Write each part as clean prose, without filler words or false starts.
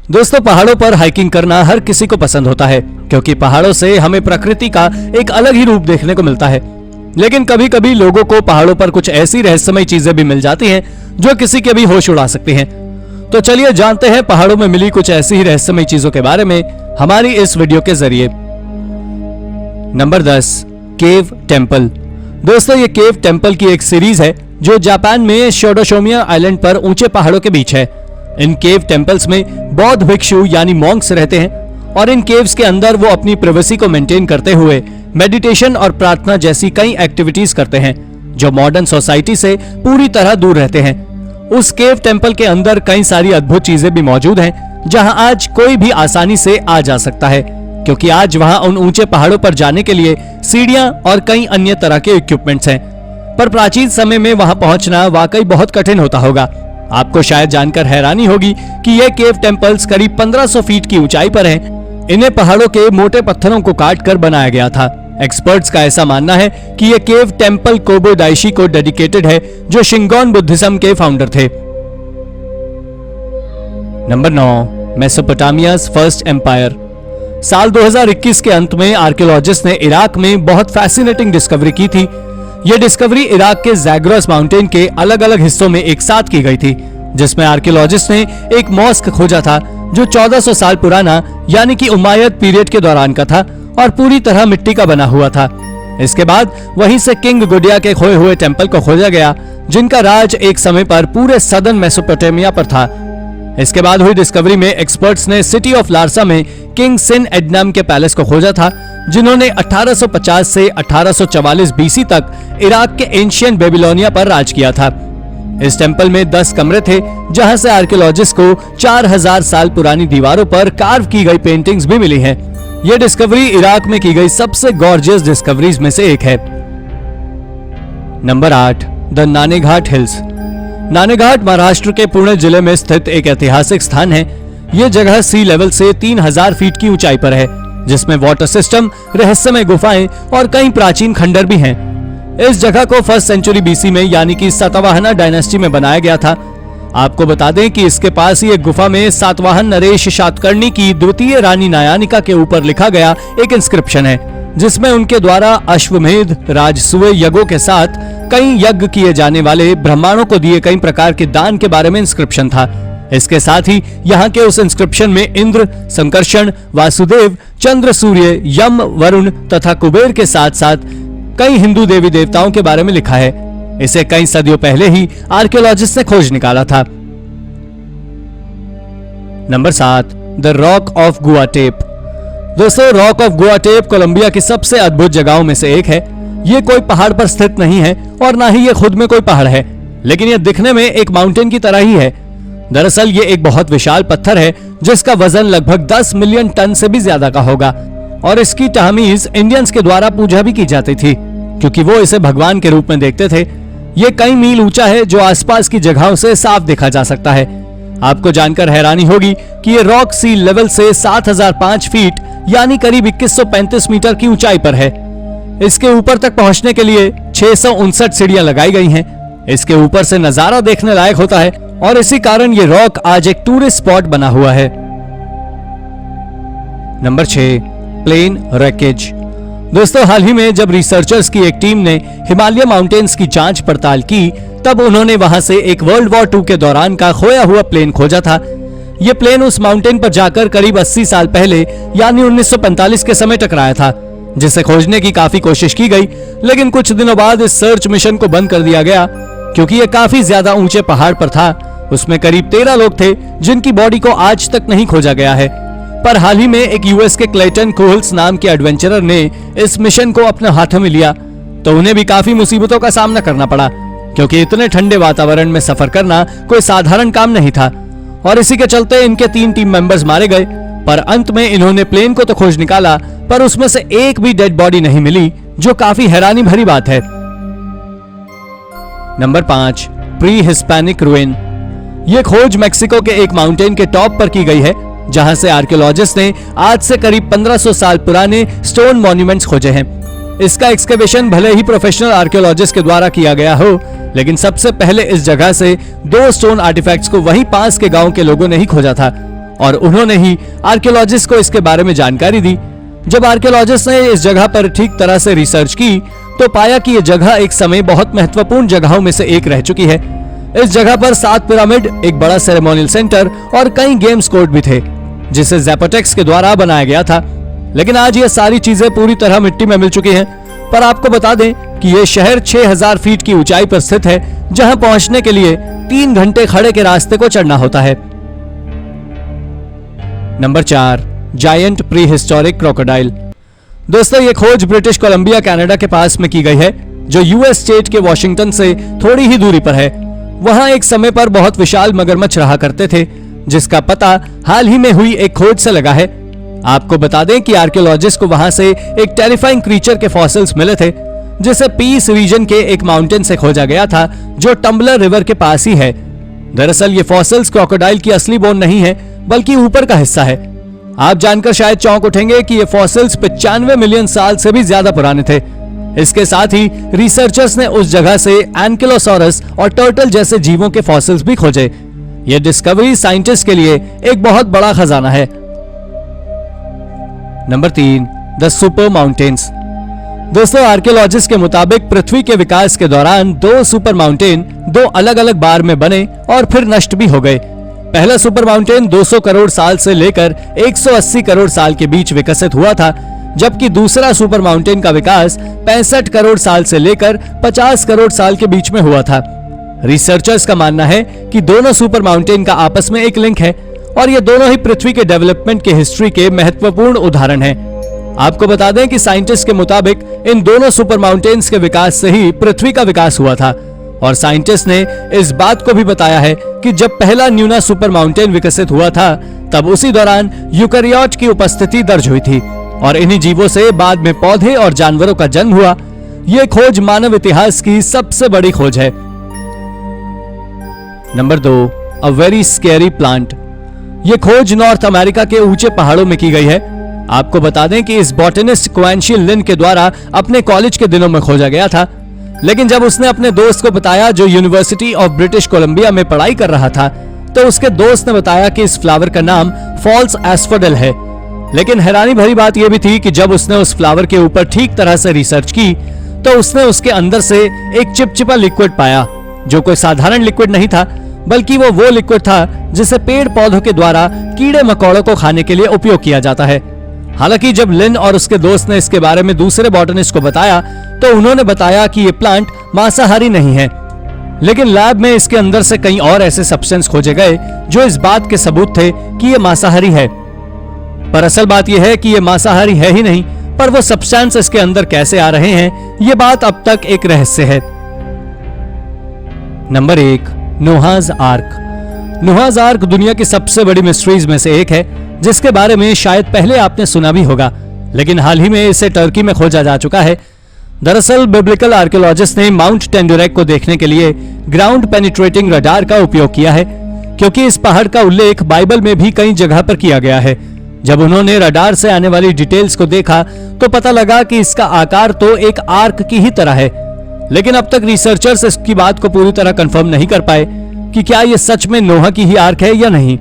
दोस्तों, पहाड़ों पर हाइकिंग करना हर किसी को पसंद होता है क्योंकि पहाड़ों से हमें प्रकृति का एक अलग ही रूप देखने को मिलता है। लेकिन कभी कभी लोगों को पहाड़ों पर कुछ ऐसी रहस्यमय चीजें भी मिल जाती हैं जो किसी के भी होश उड़ा सकती हैं। तो चलिए जानते हैं पहाड़ों में मिली कुछ ऐसी ही रहस्यमय चीजों के बारे में हमारी इस वीडियो के जरिए। Number 10, cave temple. दोस्तों, ये केव टेम्पल की एक सीरीज है जो जापान में शोडोशोमिया आइलैंड पर ऊंचे पहाड़ों के बीच है। इन केव टेम्पल्स में बौद्ध भिक्षु यानी मॉन्क्स रहते हैं और इन केव्स के अंदर वो अपनी प्राइवेसी को मेंटेन करते हुए मेडिटेशन और प्रार्थना जैसी कई एक्टिविटीज करते हैं जो मॉडर्न सोसाइटी से पूरी तरह दूर रहते हैं। उस केव टेम्पल के अंदर कई सारी अद्भुत चीजें भी मौजूद हैं जहां आज कोई भी आसानी से आ जा सकता है क्योंकि आज वहां उन ऊंचे पहाड़ों पर जाने के लिए सीढ़ियां और कई अन्य तरह के इक्विपमेंट्स हैं। पर प्राचीन समय में वहां पहुंचना वाकई बहुत कठिन होता होगा। आपको शायद जानकर हैरानी होगी कि ये केव टेम्पल्स करीब 1500 फीट की ऊंचाई पर हैं। इन्हें पहाड़ों के मोटे पत्थरों को काटकर बनाया गया था। एक्सपर्ट्स का ऐसा मानना है कि ये केव टेम्पल कोबो दाइशी को डेडिकेटेड है जो शिंगोन बुद्धिज्म के फाउंडर थे। Number 9, Mesopotamia's first empire. साल 2021 के अंत में आर्कियोलॉजिस्ट ने इराक में बहुत फैसिनेटिंग डिस्कवरी की थी। यह डिस्कवरी इराक के ज़ैग्रोस माउंटेन के अलग अलग हिस्सों में एक साथ की गई थी, जिसमें आर्कियोलॉजिस्ट ने एक मॉस्क खोजा था जो 1400 साल पुराना यानी कि उमायद पीरियड के दौरान का था और पूरी तरह मिट्टी का बना हुआ था। इसके बाद वहीं से किंग गुडिया के खोए हुए टेम्पल को खोजा गया जिनका राज एक समय पर पूरे सदर्न मेसोपोटामिया पर था। इसके बाद हुई डिस्कवरी में एक्सपर्ट्स ने सिटी ऑफ लारसा में किंग सिन एडनम के पैलेस को खोजा था जिन्होंने 1850 से 1844 बीसी तक इराक के एंशिएंट बेबीलोनिया पर राज किया था। इस टेम्पल में 10 कमरे थे जहां से आर्कियोलॉजिस्ट को 4000 साल पुरानी दीवारों पर कार्व की गई पेंटिंग्स भी मिली हैं। यह डिस्कवरी इराक में की गई सबसे गॉर्जियस डिस्कवरीज में से एक है। Number 8, the Naneghat hills. Naneghat Maharashtra के पुणे जिले में स्थित एक ऐतिहासिक स्थान है। यह जगह सी लेवल से 3000 फीट की ऊंचाई पर है जिसमें वाटर सिस्टम, रहस्यमय गुफाएं और कई प्राचीन खंडर भी हैं। इस जगह को 1st सेंचुरी बीसी में यानी कि सातवाहन डायनेस्टी में बनाया गया था। आपको बता दें कि इसके पास ही एक गुफा में सातवाहन नरेश शातकर्णी की द्वितीय रानी नायानिका के ऊपर लिखा गया एक इंस्क्रिप्शन है जिसमें उनके द्वारा अश्वमेध राजसूय यज्ञों के साथ कई यज्ञ किए जाने वाले ब्राह्मणों को दिए कई प्रकार के दान के बारे में इंस्क्रिप्शन था। इसके साथ ही यहाँ के उस इंस्क्रिप्शन में इंद्र, संकर्षण, वासुदेव, चंद्र, सूर्य, यम, वरुण तथा कुबेर के साथ साथ कई हिंदू देवी देवताओं के बारे में लिखा है। इसे कई सदियों पहले ही आर्कियोलॉजिस्ट ने खोज निकाला था। Number 7, the rock of Guatape. दोस्तों, रॉक ऑफ गुआटेप कोलंबिया की सबसे अद्भुत जगहों में से एक है। ये कोई पहाड़ पर स्थित नहीं है और ना ही ये खुद में कोई पहाड़ है, लेकिन ये दिखने में एक माउंटेन की तरह ही है। दरअसल ये एक बहुत विशाल पत्थर है जिसका वजन लगभग 10 मिलियन टन से भी ज्यादा का होगा और इसकी तहमीज इंडियंस के द्वारा पूजा भी की जाती थी क्योंकि वो इसे भगवान के रूप में देखते थे। ये कई मील ऊंचा है जो आसपास की जगहों से साफ देखा जा सकता है। आपको जानकर हैरानी होगी कि ये रॉक सी लेवल से 7005 फीट यानी करीब 2135 मीटर की ऊंचाई पर है। इसके ऊपर तक पहुंचने के लिए 659 सीढ़ियां लगाई गई हैं। इसके ऊपर से नजारा देखने लायक होता है और इसी कारण ये रॉक आज एक टूरिस्ट स्पॉट बना हुआ है। Number 6, plane wreckage. दोस्तों, हाल ही में जब रिसर्चर्स की एक टीम ने हिमालय माउंटेन्स की जांच पड़ताल की तब उन्होंने वहां से एक वर्ल्ड वॉर 2 के दौरान का खोया हुआ प्लेन खोजा था। यह प्लेन उस माउंटेन पर जाकर करीब 80 साल पहले यानी 1945 के समय टकराया था, जिसे खोजने की काफी कोशिश की गई लेकिन कुछ दिनों बाद इस सर्च मिशन को बंद कर दिया गया क्योंकि यह काफी ज्यादा ऊंचे पहाड़ पर था। उसमें करीब 13 लोग थे जिनकी बॉडी को आज तक नहीं खोजा गया है। पर हाल ही में एक यूएस के क्लेटन कोल्स नाम के एडवेंचरर ने इस मिशन को अपने हाथों में लिया तो उन्हें भी काफी मुसीबतों का सामना करना पड़ा क्योंकि इतने ठंडे वातावरण में सफर करना कोई साधारण काम नहीं था और इसी के चलते इनके 3 टीम मेंबर्स मारे गए। पर अंत में इन्होंने प्लेन को तो खोज निकाला पर उसमें से एक भी डेड बॉडी नहीं मिली, जो काफी हैरानी भरी बात है। Number 5, pre Hispanic रूइन। यह खोज मेक्सिको के एक माउंटेन के टॉप पर की गई है जहां से आर्कियोलॉजिस्ट ने आज से करीब 1500 साल पुराने स्टोन मॉन्यूमेंट्स खोजे हैं। इसका एक्सकेवेशन भले ही प्रोफेशनल आर्कियोलॉजिस्ट के द्वारा किया गया हो, लेकिन सबसे पहले इस जगह से 2 स्टोन आर्टिफैक्ट्स को वहीं पास के गांव के लोगों ने ही खोजा था और उन्होंने ही आर्कियोलॉजिस्ट को इसके बारे में जानकारी दी। जब आर्कियोलॉजिस्ट ने इस जगह पर ठीक तरह से रिसर्च की तो पाया कि यह जगह एक समय बहुत महत्वपूर्ण जगहों में से एक रह चुकी है। इस जगह पर 7 पिरामिड, एक बड़ा सेरेमोनियल सेंटर और कई गेम्स कोर्ट भी थे, जिसे ज़ैपोटेक्स के द्वारा बनाया गया था। लेकिन आज ये सारी चीजें पूरी तरह मिट्टी में मिल चुकी हैं। पर आपको बता दें कि यह शहर 6000 फीट की ऊंचाई पर स्थित है, जहां पहुंचने के लिए 3 घंटे खड़े के रास्ते को चढ़ना होता है। Number 4, giant pre historic crocodile. दोस्तों, ये खोज ब्रिटिश कोलंबिया कनाडा के पास में की गई है, जो यूएस स्टेट के वॉशिंगटन से थोड़ी ही दूरी पर है। वहां एक समय पर बहुत विशाल मगरमच्छ रहा करते थे, जिसका पता हाल ही में हुई एक खोज से लगा है। आपको बता दें कि आर्कियोलॉजिस्ट को वहां से एक टेरिफाइंग क्रीचर के फॉसिल्स मिले थे, जिसे पीस रीजन के एक माउंटेन से खोजा गया था, जो टम्बलर रिवर के पास ही है। दरअसल ये फॉसिल्स क्रोकोडाइल की असली बोन नहीं है, बल्कि ऊपर का हिस्सा है। आप जानकर शायद चौंक उठेंगे कि ये फॉसिल्स 95 मिलियन साल से भी ज्यादा पुराने थे। इसके साथ ही रिसर्चर्स ने उस जगह से एंकिलोसॉरस और टर्टल जैसे जीवों के फॉसिल्स भी खोजे। ये डिस्कवरी साइंटिस्ट के लिए एक बहुत बड़ा खजाना है। Number 3, the super mountains. दोस्तों, आर्कियोलॉजिस्ट के मुताबिक पृथ्वी के विकास के दौरान 2 सुपर माउंटेन 2 अलग अलग बार में बने और फिर नष्ट भी हो गए। पहला सुपर माउंटेन 200 करोड़ साल से लेकर 180 करोड़ साल के बीच विकसित हुआ था, जबकि दूसरा सुपर माउंटेन का विकास 65 करोड़ साल से लेकर 50 करोड़ साल के बीच में हुआ था। रिसर्चर्स का मानना है कि दोनों सुपर माउंटेन का आपस में एक लिंक है और ये दोनों ही पृथ्वी के डेवलपमेंट के हिस्ट्री के महत्वपूर्ण उदाहरण हैं। आपको बता दें कि साइंटिस्ट के मुताबिक इन दोनों सुपर माउंटेन्स के विकास से ही पृथ्वी का विकास हुआ था, और साइंटिस्ट ने इस बात को भी बताया है कि जब पहला न्यूना सुपर माउंटेन विकसित हुआ था, तब उसी दौरान यूकैरियोट की उपस्थिति दर्ज हुई थी और इन्हीं जीवों से बाद में पौधे और जानवरों का जन्म हुआ। यह खोज मानव इतिहास की सबसे बड़ी खोज है। Number 2, a very scary plant. यह खोज नॉर्थ अमेरिका के ऊंचे पहाड़ों में की गई है। आपको बता दें कि इस बॉटनिस्ट क्वेंशियल लिन के द्वारा अपने कॉलेज के दिनों में खोजा गया था, लेकिन जब उसने अपने दोस्त को बताया जो यूनिवर्सिटी ऑफ ब्रिटिश कोलंबिया में पढ़ाई कर रहा था, तो उसके दोस्त ने बताया कि इस फ्लावर का नाम फॉल्स एस्फोडेल है। लेकिन हैरानी भरी बात यह भी थी कि जब उसने उस फ्लावर के ऊपर ठीक तरह से रिसर्च की, तो उसने उसके अंदर से एक चिपचिपा लिक्विड पाया, जो कोई साधारण लिक्विड नहीं था, बल्कि वो लिक्विड था जिसे पेड़ पौधों के द्वारा कीड़े मकोड़ों को खाने के लिए उपयोग किया जाता है। हालांकि जब लिन और उसके दोस्त ने इसके बारे में दूसरे बॉटनिस्ट को बताया, तो उन्होंने बताया कि ये प्लांट मांसाहारी नहीं है, लेकिन लैब में इसके अंदर से कई और ऐसे सब्सटेंस खोजे गए जो इस बात के सबूत थे कि ये मांसाहारी है। पर असल बात यह है कि ये मांसाहारी है ही नहीं, पर वो सब्सटेंस इसके अंदर कैसे आ रहे हैं, ये बात अब तक एक रहस्य है। Number 1, Noah's ark. Noah's ark दुनिया की सबसे बड़ी मिस्ट्रीज में से एक है, जिसके बारे में शायद पहले आपने सुना भी होगा, लेकिन हाल ही में इसे टर्की में खोजा जा चुका है। दरअसल बिब्लिकल आर्कियोलॉजिस्ट ने माउंट टेंडुरेक को देखने के लिए ग्राउंड पेनिट्रेटिंग रडार का उपयोग किया है, क्योंकि इस पहाड़ का उल्लेख बाइबल में भी कई जगह पर किया गया है। जब उन्होंने रडार से आने वाली डिटेल्स को देखा, तो पता लगा कि इसका आकार तो एक आर्क की ही तरह है, लेकिन अब तक रिसर्चर्स इसकी बात को पूरी तरह कंफर्म नहीं कर पाए कि क्या यह सच में नोहा की ही आर्क है या नहीं।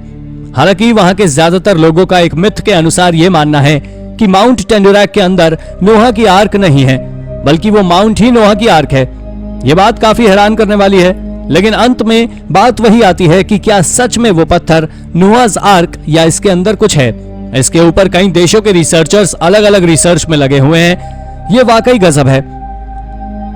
हालांकि वहां के ज्यादातर लोगों का एक मिथ के अनुसार यह मानना है कि माउंट टेंडुरेक के अंदर नोहा की आर्क नहीं है, बल्कि वो माउंट ही नोहा की आर्क है। यह बात काफी हैरान करने वाली है, लेकिन अंत में बात वही आती है कि क्या सच में वो पत्थर नोहाज आर्क या इसके अंदर कुछ है। इसके ऊपर कई देशों के रिसर्चर्स अलग अलग रिसर्च में लगे हुए हैं। ये वाकई गजब है।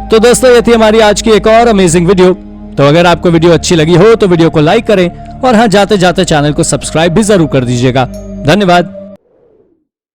तो दोस्तों, ये थी हमारी आज की एक और अमेजिंग वीडियो। तो अगर आपको वीडियो अच्छी लगी हो तो वीडियो को लाइक करें और हाँ, जाते जाते चैनल को सब्सक्राइब भी जरूर कर दीजिएगा। धन्यवाद।